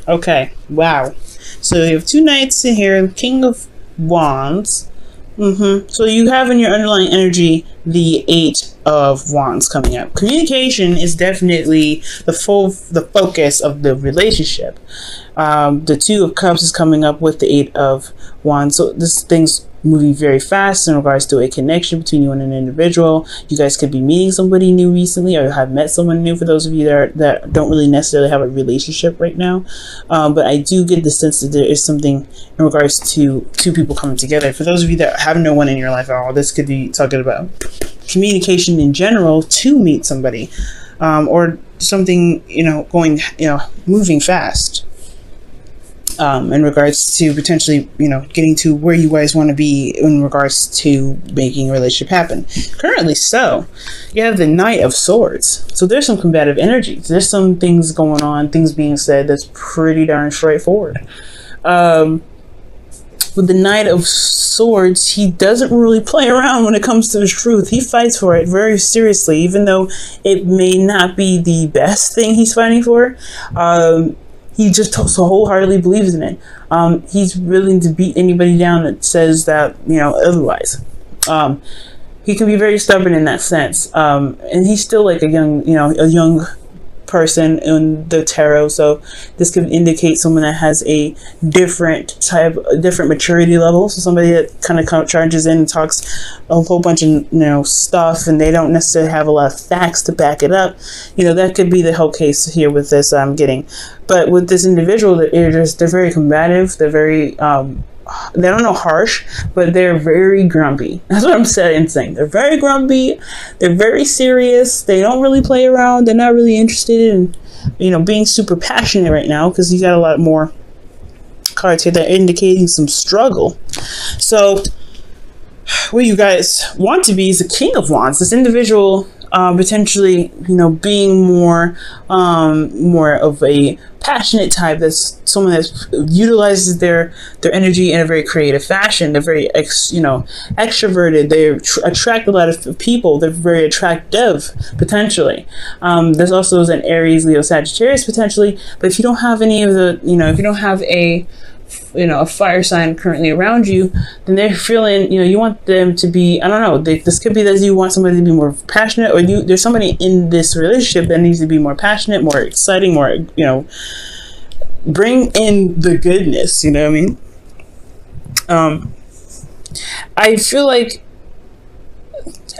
Okay. Wow. So you have two knights in here, King of Wands. So you have in your underlying energy the Eight of Wands coming up. Communication is definitely the focus of the relationship. The Two of Cups is coming up with the Eight of Wands. So this thing's moving very fast in regards to a connection between you and an individual. You guys could be meeting somebody new recently, or have met someone new, for those of you that don't really necessarily have a relationship right now. But I do get the sense that there is something in regards to two people coming together. For those of you that have no one in your life at all, this could be talking about communication in general to meet somebody, or something, going, moving fast. In regards to potentially, getting to where you guys want to be in regards to making a relationship happen. Currently, so you have the Knight of Swords. So there's some combative energy. There's some things going on, things being said that's pretty darn straightforward. With the Knight of Swords, he doesn't really play around when it comes to his truth. He fights for it very seriously, even though it may not be the best thing he's fighting for. He just so wholeheartedly believes in it. He's willing to beat anybody down that says that, otherwise. He can be very stubborn in that sense. And he's still like a young person in the tarot. So this could indicate someone that has a different maturity level. So somebody that kind of charges in and talks a whole bunch of, stuff, and they don't necessarily have a lot of facts to back it up. That could be the whole case here with this I'm getting. But with this individual, they're very combative. They're very, they don't know harsh, but they're very grumpy. That's what I'm saying. They're very grumpy. They're very serious. They don't really play around. They're not really interested in, being super passionate right now, because you got a lot more cards here that are indicating some struggle. So what you guys want to be is the King of Wands. This individual potentially, being more of a passionate type. That's someone that utilizes their energy in a very creative fashion. They're very extroverted. They attract a lot of people. They're very attractive potentially. There's also an Aries, Leo, Sagittarius potentially. But if you don't have any of the, if you don't have a fire sign currently around you, then they're feeling, you want them to be, I don't know, this could be that you want somebody to be more passionate, or there's somebody in this relationship that needs to be more passionate, more exciting, more, bring in the goodness, you know what I mean? I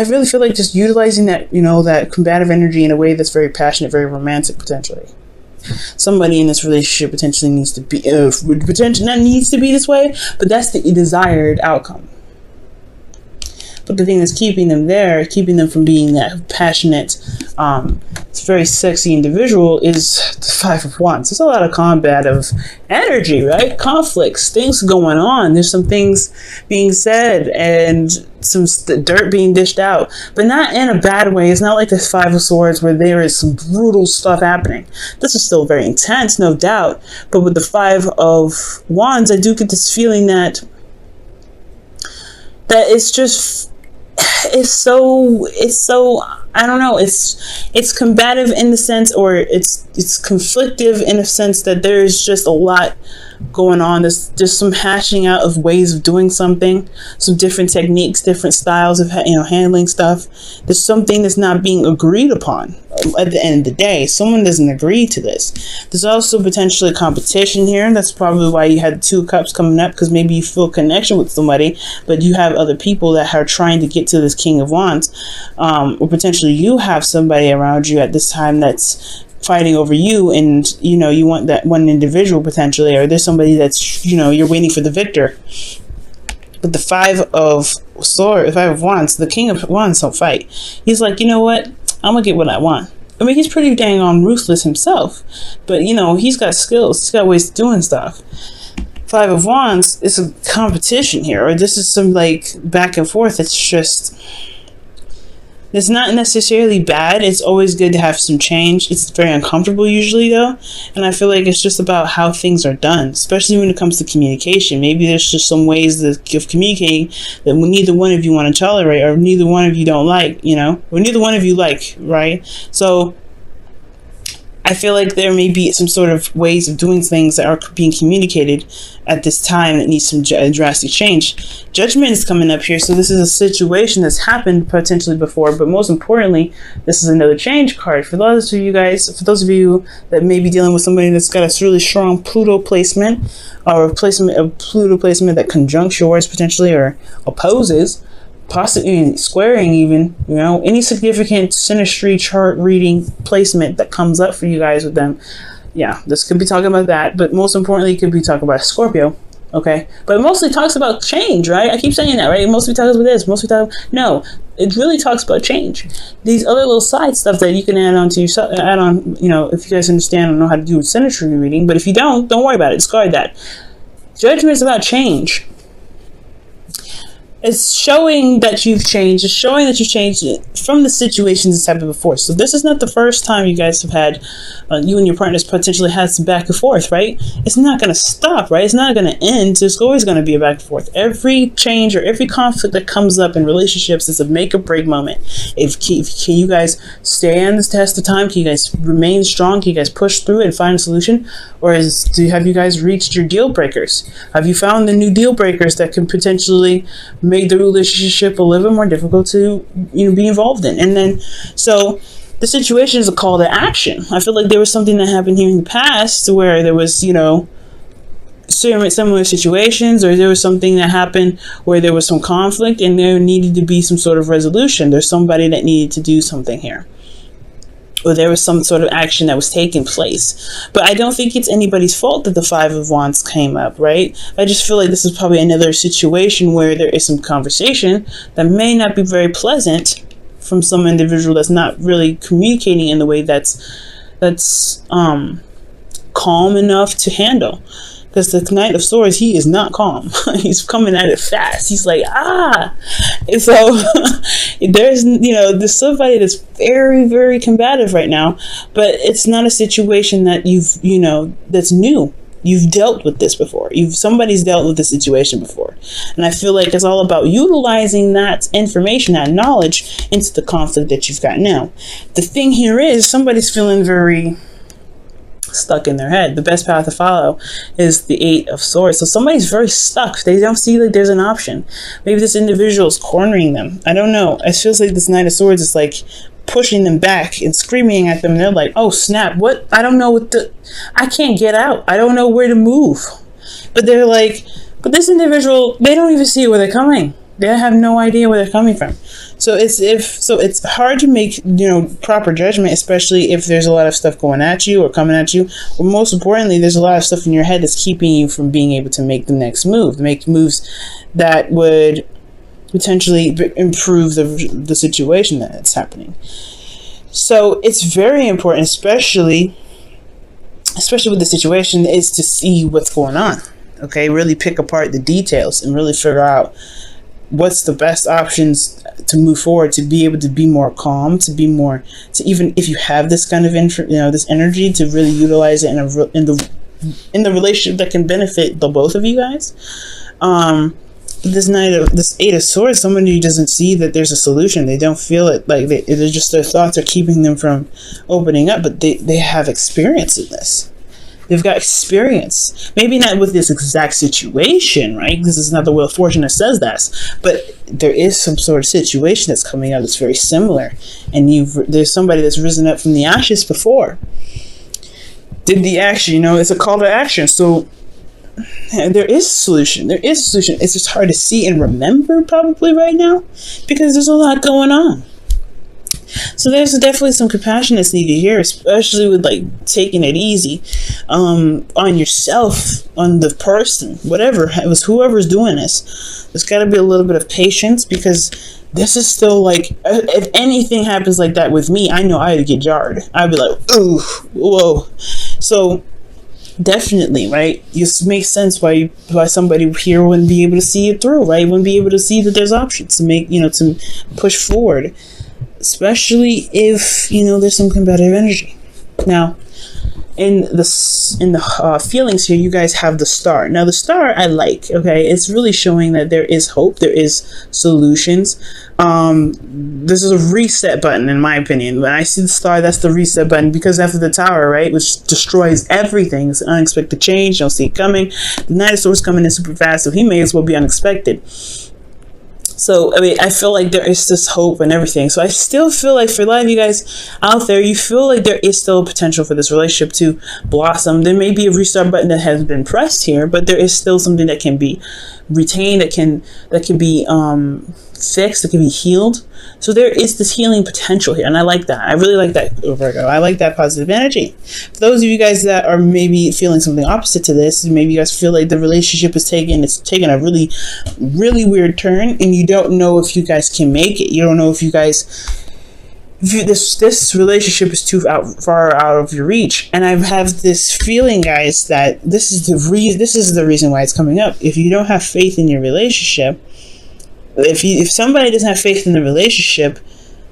really feel like just utilizing that, that combative energy in a way that's very passionate, very romantic potentially. Somebody in this relationship potentially needs to be not needs to be this way, but that's the desired outcome. But the thing that's keeping them from being that passionate, it's very sexy individual, is the Five of Wands. There's a lot of combative energy, right? Conflicts, things going on. There's some things being said and some dirt being dished out, but not in a bad way. It's not like the Five of Swords where there is some brutal stuff happening. This is still very intense, no doubt. But with the Five of Wands, I do get this feeling that it's just, it's so I don't know, it's combative in the sense, or it's conflictive in a sense that there's just a lot going on. There's some hashing out of ways of doing something, some different techniques, different styles of handling stuff. There's something that's not being agreed upon at the end of the day. Someone doesn't agree to this. There's also potentially potential here. That's probably why you had the Two of Cups coming up, because maybe you feel a connection with somebody, but you have other people that are trying to get to this King of Wands, or potentially you have somebody around you at this time that's fighting over you, and you want that one individual potentially, or there's somebody that's you're waiting for the victor. But the Five of Wands, the King of Wands don't fight. He's like, you know what, I'm gonna get what I want. I mean, he's pretty dang on ruthless himself, but he's got skills, he's got ways of doing stuff. Five of Wands is a competition here, or this is some back and forth. It's not necessarily bad. It's always good to have some change. It's very uncomfortable usually though. And I feel like it's just about how things are done, especially when it comes to communication. Maybe there's just some ways of communicating that neither one of you want to tolerate, or neither one of you don't like, or neither one of you like, right? So I feel like there may be some sort of ways of doing things that are being communicated at this time that needs some drastic change. Judgment is coming up here, so this is a situation that's happened potentially before, but most importantly, this is another change card. For those of you guys, for those of you that may be dealing with somebody that's got a really strong Pluto placement, or a Pluto placement that conjuncts yours potentially, or opposes, possibly squaring even, you know, any significant synastry chart reading placement that comes up for you guys with them. Yeah, this could be talking about that, but most importantly, it could be talking about Scorpio. Okay, but it mostly talks about change, right? I keep saying that, right? It mostly talks about this, no, it really talks about change. These other little side stuff that you can add on to yourself, you know, if you guys understand and know how to do synastry reading. But if you don't worry about it, discard that. Judgment is about change. It's showing that you've changed. It's showing that you've changed from the situations that's happened before. So this is not the first time you guys have had, you and your partners potentially had some back and forth, right? It's not going to stop, right? It's not going to end. There's always going to be a back and forth. Every change or every conflict that comes up in relationships is a make or break moment. Can you guys stand the test of time? Can you guys remain strong? Can you guys push through it and find a solution? Or have you guys reached your deal breakers? Have you found the new deal breakers that can potentially make the relationship a little bit more difficult to, you know, be involved in? And then, so the situation is a call to action. I feel like there was something that happened here in the past where there was, you know, similar situations, or there was something that happened where there was some conflict and there needed to be some sort of resolution. There's somebody that needed to do something here, or there was some sort of action that was taking place. But I don't think it's anybody's fault that the Five of Wands came up, right? I just feel like this is probably another situation where there is some conversation that may not be very pleasant from some individual that's not really communicating in the way that's calm enough to handle. Because the Knight of Swords, he is not calm. He's coming at it fast. He's like, And so there's, you know, there's somebody that's very, very combative right now, but it's not a situation that you've, you know, that's new. You've dealt with this before. Somebody's dealt with this situation before. And I feel like it's all about utilizing that information, that knowledge into the conflict that you've got now. The thing here is somebody's feeling very stuck in their head. The best path to follow is the Eight of Swords. So somebody's very stuck. They don't see like there's an option. Maybe this individual is cornering them. I don't know. It feels like this Knight of Swords is like pushing them back and screaming at them. And they're like, oh snap, what? I don't know I can't get out. I don't know where to move. But they're like, but this individual, they don't even see where they're coming. They have no idea where they're coming from. So it's hard to make, you know, proper judgment, especially if there's a lot of stuff going at you or coming at you. Or most importantly, there's a lot of stuff in your head that's keeping you from being able to make the next move, make moves that would potentially improve the situation that's happening. So it's very important, especially with the situation, is to see what's going on. Okay, really pick apart the details and really figure out what's the best options to move forward, to be able to be more calm, to even if you have this kind of this energy, to really utilize it in the relationship that can benefit the both of you guys. This Eight of Swords, somebody who doesn't see that there's a solution. They don't feel it, like they're just, their thoughts are keeping them from opening up, but they have experience in this. They've got experience. Maybe not with this exact situation, right? This is not the Wheel of Fortune that says that. But there is some sort of situation that's coming out that's very similar. And there's somebody that's risen up from the ashes before. Did the action, you know, it's a call to action. So there is a solution. There is a solution. It's just hard to see and remember probably right now because there's a lot going on. So there's definitely some compassion that's needed here, especially with like taking it easy on yourself, on the person, whatever, it was whoever's doing this. There's got to be a little bit of patience because this is still like, if anything happens like that with me, I know I'd get jarred. I'd be like, ooh, whoa. So definitely, right? It makes sense why somebody here wouldn't be able to see it through, right? Wouldn't be able to see that there's options to make, to push forward. Especially if, there's some combative energy. Now, in the feelings here, you guys have the star. Now the star I like, okay, it's really showing that there is hope, there is solutions. This is a reset button in my opinion. When I see the star, that's the reset button, because after the Tower, right, which destroys everything, it's an unexpected change, don't see it coming. The Knight of Swords coming in super fast, so he may as well be unexpected. So, I mean, I feel like there is this hope and everything. So I still feel like for a lot of you guys out there, you feel like there is still potential for this relationship to blossom. There may be a restart button that has been pressed here, but there is still something that can be retained, that can be fixed, that can be healed. So there is this healing potential here, and I like that. I really like that, Virgo. I like that positive energy. For those of you guys that are maybe feeling something opposite to this, maybe you guys feel like the relationship is taking a really, really weird turn, and you don't know if you guys can make it. You don't know if you guys, this relationship is too far out of your reach. And I have this feeling, guys, that this is the reason why it's coming up. If you don't have faith in your relationship, if somebody doesn't have faith in the relationship,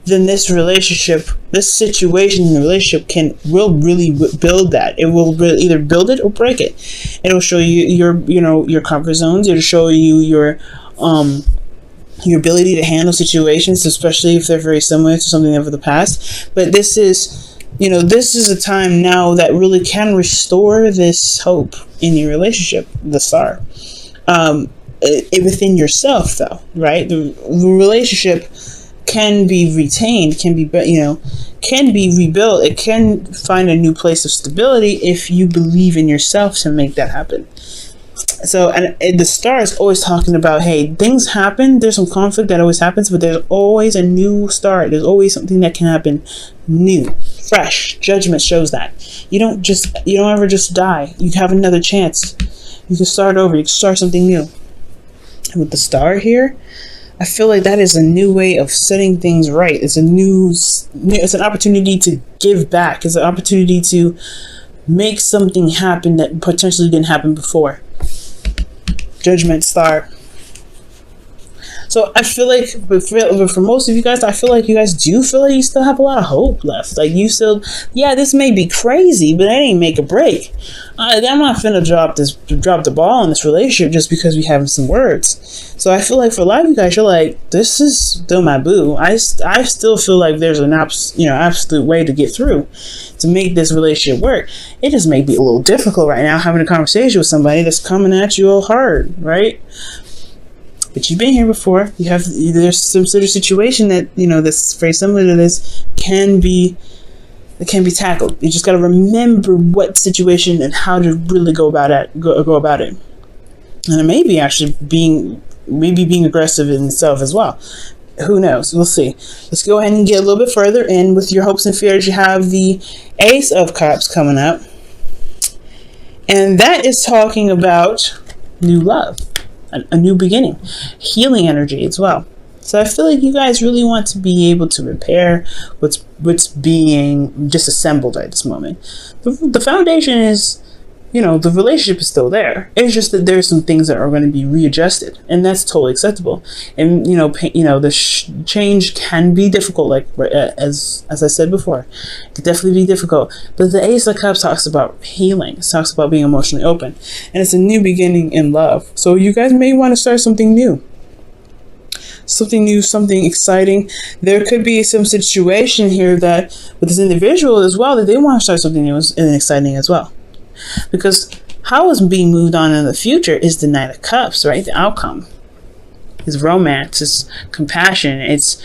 then this situation in the relationship will really build that. It will either build it or break it. It'll show you your comfort zones. It'll show you your ability to handle situations, especially if they're very similar to something of the past. But this is a time now that really can restore this hope in your relationship, the star. Within yourself, though, right? The relationship can be retained, can be rebuilt. It can find a new place of stability if you believe in yourself to make that happen. So, and the star is always talking about, hey, things happen. There's some conflict that always happens, but there's always a new start. There's always something that can happen new, fresh. Judgment shows that. You don't ever just die. You have another chance. You can start over. You can start something new. With the star here, I feel like that is a new way of setting things right. It's an opportunity to give back. It's an opportunity to make something happen that potentially didn't happen before. Judgment, star. So I feel like, for most of you guys, I feel like you guys do feel like you still have a lot of hope left. Like you still, yeah, this may be crazy, but it ain't make a break. I'm not finna drop the ball in this relationship just because we having some words. So I feel like for a lot of you guys, you're like, this is still my boo. I still feel like there's an absolute way to get through to make this relationship work. It just may be a little difficult right now having a conversation with somebody that's coming at you all hard, right? But you've been here before. There's some sort of situation that that's very similar to this can be tackled. You just got to remember what situation and how to really go about it. And it may be actually being aggressive in itself as well. Who knows? We'll see. Let's go ahead and get a little bit further in with your hopes and fears. You have the Ace of Cups coming up, and that is talking about new love. A new beginning, healing energy as well. So I feel like you guys really want to be able to repair what's being disassembled at this moment. The foundation is, the relationship is still there. It's just that there's some things that are going to be readjusted, and that's totally acceptable. And the change can be difficult, like as I said before, it could definitely be difficult. But the Ace of Cups talks about healing. It talks about being emotionally open, and it's a new beginning in love. So you guys may want to start something new. Something new, something exciting. There could be some situation here that with this individual as well that they want to start something new and exciting as well. Because how is being moved on in the future is the Knight of Cups, right? The outcome is romance, it's compassion, it's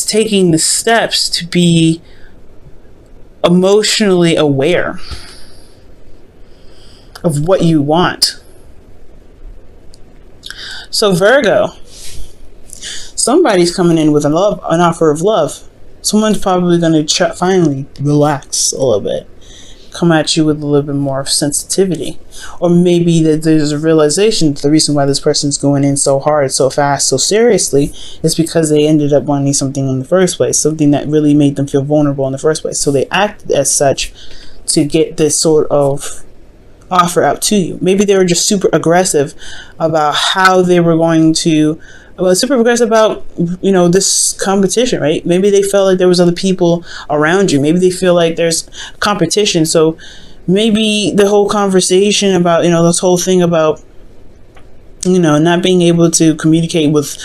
taking the steps to be emotionally aware of what you want. So Virgo, somebody's coming in with an offer of love. Someone's probably going to finally relax a little bit, come at you with a little bit more of sensitivity, or maybe that there's a realization that the reason why this person's going in so hard, so fast, so seriously is because they ended up wanting something in the first place, something that really made them feel vulnerable in the first place. So they acted as such to get this sort of offer out to you. Maybe they were just super aggressive about how they were going to super aggressive about this competition, right? Maybe they felt like there was other people around you. Maybe they feel like there's competition, so maybe the whole conversation about, this whole thing about, not being able to communicate with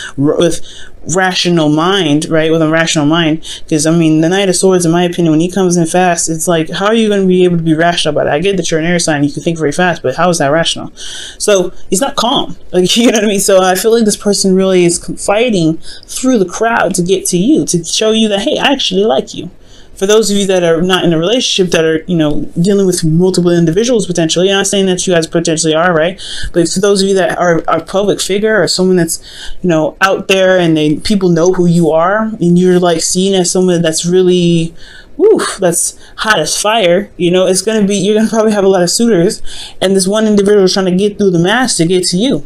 rational mind, right? With a rational mind. Because, the Knight of Swords, in my opinion, when he comes in fast, it's like, how are you going to be able to be rational about it? I get that you're an air sign, you can think very fast, but how is that rational? So he's not calm. Like, you know what I mean? So I feel like this person really is fighting through the crowd to get to you, to show you that, hey, I actually like you. For those of you that are not in a relationship, that are, dealing with multiple individuals potentially, I'm not saying that you guys potentially are, right? But for those of you that are a public figure, or someone that's, out there, and people know who you are, and you're like seen as someone that's really, that's hot as fire, it's going to be, you're going to probably have a lot of suitors, and this one individual is trying to get through the mass to get to you.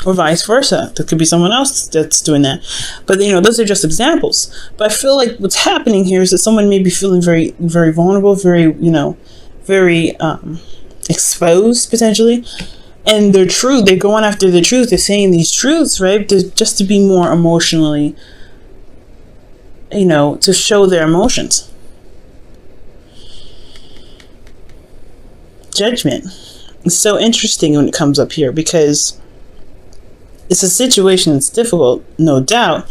Or vice versa. There could be someone else that's doing that. But, those are just examples. But I feel like what's happening here is that someone may be feeling very, very vulnerable, very, very exposed, potentially. And they're going after the truth. They're saying these truths, right? Just to be more emotionally, to show their emotions. Judgment. It's so interesting when it comes up here, because it's a situation that's difficult, no doubt,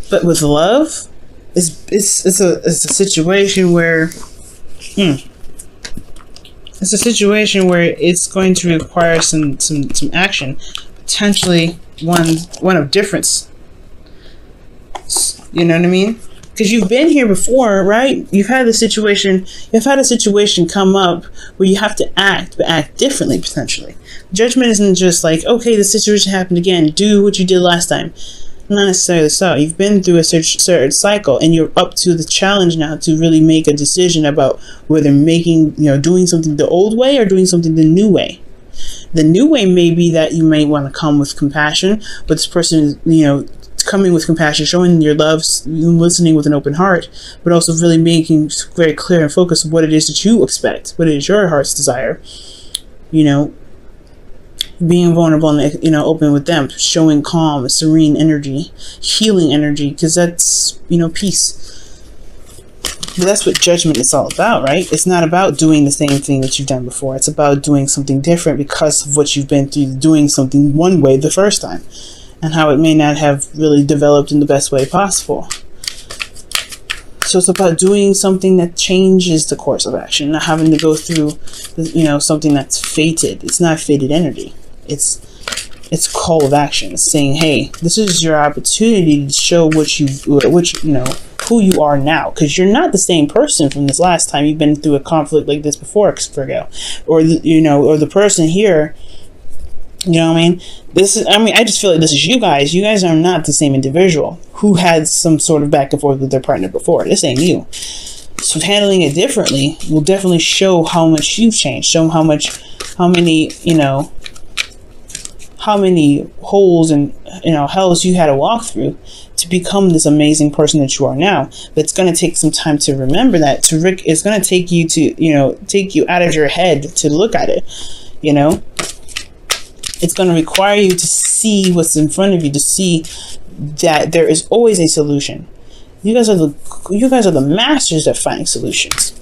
but with love, it's a situation where it's going to require some action, potentially one of difference. You know what I mean? Because you've been here before, right? You've had a situation come up where you have to act, but act differently, potentially. Judgment isn't just like, okay, the situation happened again, do what you did last time. Not necessarily so. You've been through a certain cycle, and you're up to the challenge now to really make a decision about whether doing something the old way or doing something the new way. The new way may be that you may want to come with compassion, but this person is, coming with compassion, showing your love, listening with an open heart, but also really making very clear and focused what it is that you expect, what is your heart's desire. Being vulnerable and open with them, showing calm, serene energy, healing energy, because that's peace. But that's what judgment is all about, right? It's not about doing the same thing that you've done before. It's about doing something different because of what you've been through, doing something one way the first time, and how it may not have really developed in the best way possible. So it's about doing something that changes the course of action, not having to go through, something that's fated. It's not fated energy. It's a call of action. It's saying, hey, this is your opportunity to show who you are now, because you're not the same person from this last time you've been through a conflict like this before, Virgo, or the person here. You know what I mean? I just feel like this is you guys. You guys are not the same individual who had some sort of back and forth with their partner before. This ain't you. So handling it differently will definitely show how much you've changed. Show how many holes and hells you had to walk through to become this amazing person that you are now. But it's going to take some time to remember that. It's going to take you to take you out of your head to look at it. It's going to require you to see what's in front of you, to see that there is always a solution. You guys are the masters at finding solutions.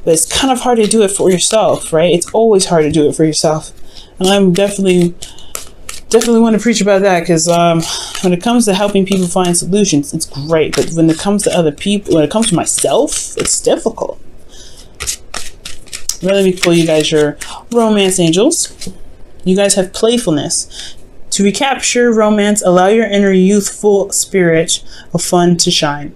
But it's kind of hard to do it for yourself, right? It's always hard to do it for yourself. And I'm definitely want to preach about that, because when it comes to helping people find solutions, it's great. But when it comes to other people, when it comes to myself, it's difficult. Let me pull you guys your romance angels. You guys have playfulness. To recapture romance, allow your inner youthful spirit of fun to shine.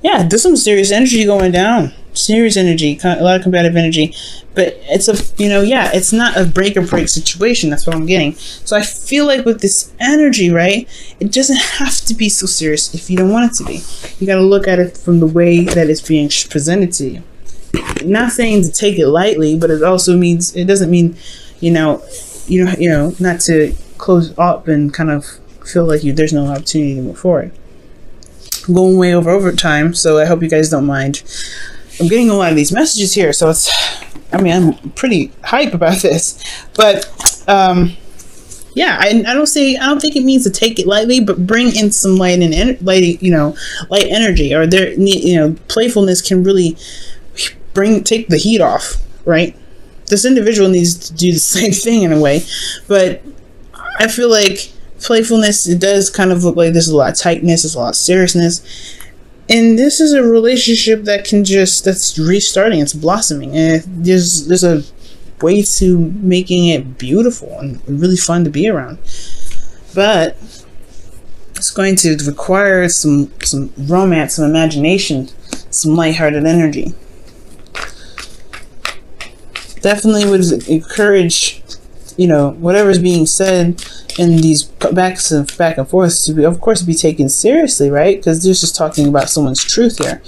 Yeah, there's some serious energy going down. Serious energy, a lot of combative energy. But it's it's not a break or break situation. That's what I'm getting. So I feel like with this energy, right, it doesn't have to be so serious if you don't want it to be. You got to look at it from the way that it's being presented to you. Not saying to take it lightly, but it doesn't mean, not to close up and kind of feel like there's no opportunity to move forward. I'm going way over time, so I hope you guys don't mind. I'm getting a lot of these messages here, so I'm pretty hype about this. But yeah, I don't think it means to take it lightly, but bring in some light energy, or playfulness can really take the heat off, right? This individual needs to do the same thing in a way, but I feel like playfulness, it does kind of look like there's a lot of tightness, there's a lot of seriousness, and this is a relationship that that's restarting, it's blossoming, and there's a way to making it beautiful and really fun to be around, but it's going to require some romance, some imagination, some lighthearted energy. Definitely would encourage, whatever's being said in these back and forth to be, of course, be taken seriously, right? Because this is talking about someone's truth here.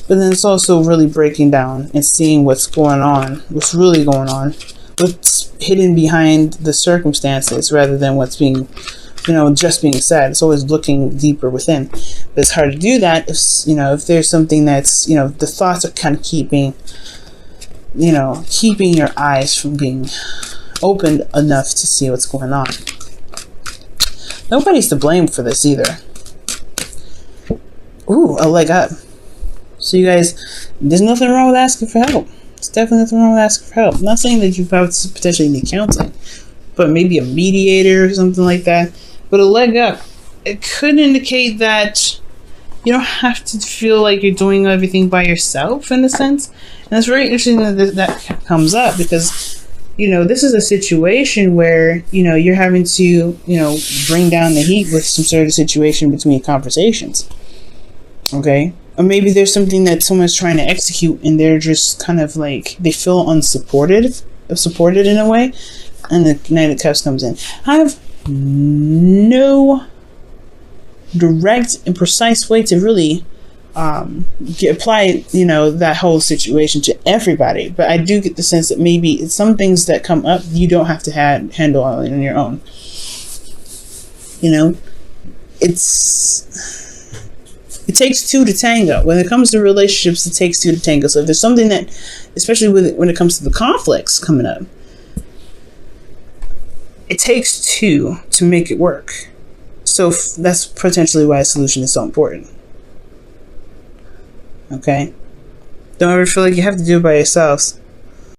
But then it's also really breaking down and seeing what's going on, what's really going on, what's hidden behind the circumstances rather than what's being, just being said. It's always looking deeper within. But it's hard to do that if there's something that's, the thoughts are kind of keeping your eyes from being opened enough to see what's going on. Nobody's to blame for this either. Ooh, a leg up. So you guys, there's nothing wrong with asking for help. There's definitely nothing wrong with asking for help. I'm not saying that you potentially need counseling, but maybe a mediator or something like that. But a leg up, it could indicate that you don't have to feel like you're doing everything by yourself, in a sense. And it's very interesting that comes up, because this is a situation where you're having to bring down the heat with some sort of situation between conversations. Okay, or maybe there's something that someone's trying to execute and they're just kind of like, they feel supported in a way, and the Knight of Cups comes in. I have no direct and precise way to really apply that whole situation to everybody, but I do get the sense that maybe some things that come up you don't have to handle on your own. It takes two to tango. When it comes to relationships, it takes two to tango. So if there's something that, especially when it comes to the conflicts coming up, it takes two to make it work. So that's potentially why a solution is so important. Okay? Don't ever feel like you have to do it by yourselves.